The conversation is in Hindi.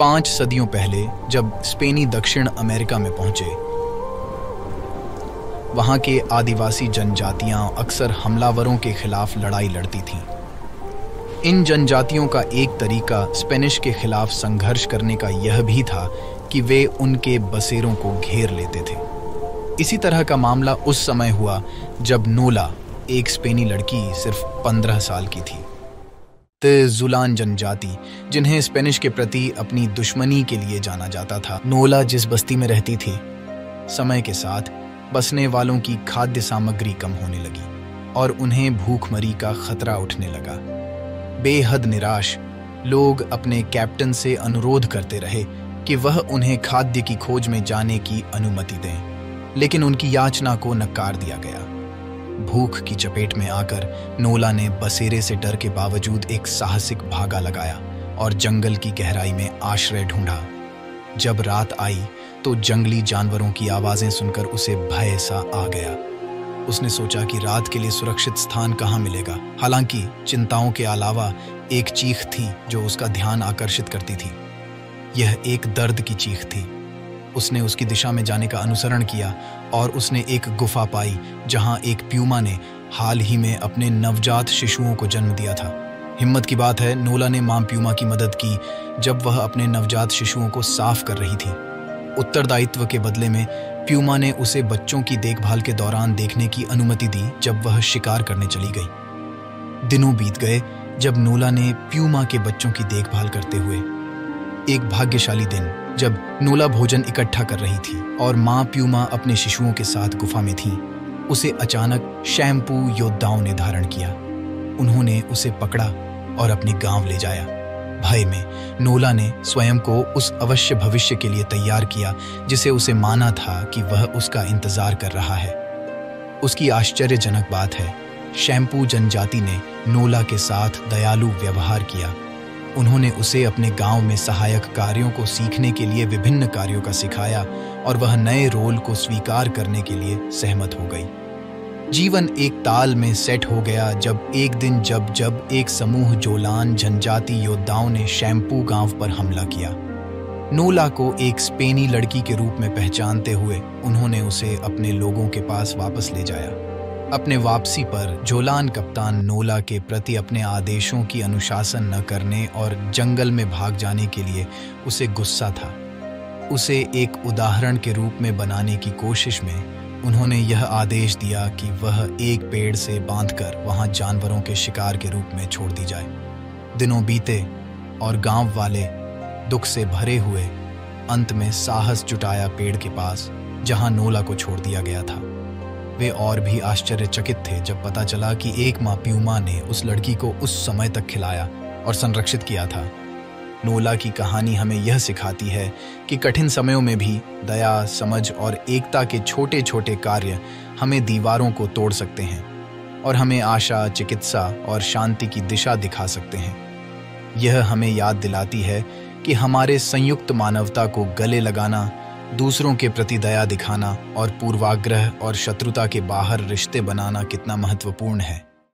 5 सदियों पहले जब स्पेनी दक्षिण अमेरिका में पहुंचे, वहां के आदिवासी जनजातियां अक्सर हमलावरों के खिलाफ लड़ाई लड़ती थीं। इन जनजातियों का एक तरीका स्पेनिश के खिलाफ संघर्ष करने का यह भी था कि वे उनके बसेरों को घेर लेते थे। इसी तरह का मामला उस समय हुआ जब नोला, एक स्पेनी लड़की सिर्फ 15 साल की थी। जुलान जनजाति, जिन्हें स्पेनिश के प्रति अपनी दुश्मनी के लिए जाना जाता था, नोला जिस बस्ती में रहती थी, समय के साथ बसने वालों की खाद्य सामग्री कम होने लगी और उन्हें भूखमरी का खतरा उठने लगा। बेहद निराश, लोग अपने कैप्टन से अनुरोध करते रहे कि वह उन्हें खाद्य की खोज में जाने की अनुमति दें, लेकिन उनकी याचना को नकार दिया गया। भूख की चपेट में आकर नोला ने बसेरे से डर के बावजूद एक साहसिक भागा लगाया और जंगल की गहराई में आश्रय ढूंढा। जब रात आई तो जंगली जानवरों की आवाजें सुनकर उसे भय सा आ गया। उसने सोचा कि रात के लिए सुरक्षित स्थान कहाँ मिलेगा। हालांकि चिंताओं के अलावा एक चीख थी जो उसका ध्यान आकर्षित करती थी। यह एक दर्द की चीख थी। उसने उसकी दिशा में जाने का अनुसरण किया और उसने एक गुफा पाई जहां एक प्यूमा ने हाल ही में अपने नवजात शिशुओं को जन्म दिया था। हिम्मत की बात है, नोला ने मां प्यूमा की मदद की जब वह अपने नवजात शिशुओं को साफ कर रही थी। उत्तरदायित्व के बदले में प्यूमा ने उसे बच्चों की देखभाल के दौरान देखने की अनुमति दी जब वह शिकार करने चली गई। दिनों बीत गए जब नोला ने प्यूमा के बच्चों की देखभाल करते हुए। एक भाग्यशाली दिन जब नोला भोजन इकट्ठा कर रही थी और मां प्यूमा अपने शिशुओं के साथ गुफा में थी, उसे अचानक शैम्पू योद्धाओं ने धारण किया। उन्होंने उसे पकड़ा और अपने गांव ले जाया। भय में नोला ने स्वयं को उस अवश्य भविष्य के लिए तैयार किया जिसे उसे माना था कि वह उसका इंतजार कर रहा है। उसकी आश्चर्यजनक बात है, शैम्पू जनजाति ने नोला के साथ दयालु व्यवहार किया। उन्होंने उसे अपने गांव में सहायक कार्यों को सीखने के लिए विभिन्न कार्यों का सिखाया और वह नए रोल को स्वीकार करने के लिए सहमत हो गई। जीवन एक ताल में सेट हो गया जब एक दिन जब एक समूह जोलान जनजाति योद्धाओं ने शैम्पू गांव पर हमला किया। नोला को एक स्पेनी लड़की के रूप में पहचानते हुए उन्होंने उसे अपने लोगों के पास वापस ले जाया। अपने वापसी पर जोलान कप्तान नोला के प्रति अपने आदेशों की अनुशासन न करने और जंगल में भाग जाने के लिए उसे गुस्सा था। उसे एक उदाहरण के रूप में बनाने की कोशिश में उन्होंने यह आदेश दिया कि वह एक पेड़ से बांधकर वहां जानवरों के शिकार के रूप में छोड़ दी जाए। दिनों बीते और गांव वाले दुख से भरे हुए अंत में साहस जुटाया पेड़ के पास जहां नोला को छोड़ दिया गया था। वे और भी आश्चर्यचकित थे जब पता चला कि एक मां प्यूमा ने उस लड़की को उस समय तक खिलाया और संरक्षित किया था। नोला की कहानी हमें यह सिखाती है कि कठिन समयों में भी दया, समझ और एकता के छोटे छोटे कार्य हमें दीवारों को तोड़ सकते हैं और हमें आशा, चिकित्सा और शांति की दिशा दिखा सकते हैं। यह हमें याद दिलाती है कि हमारे संयुक्त मानवता को गले लगाना, दूसरों के प्रति दया दिखाना और पूर्वाग्रह और शत्रुता के बाहर रिश्ते बनाना कितना महत्वपूर्ण है।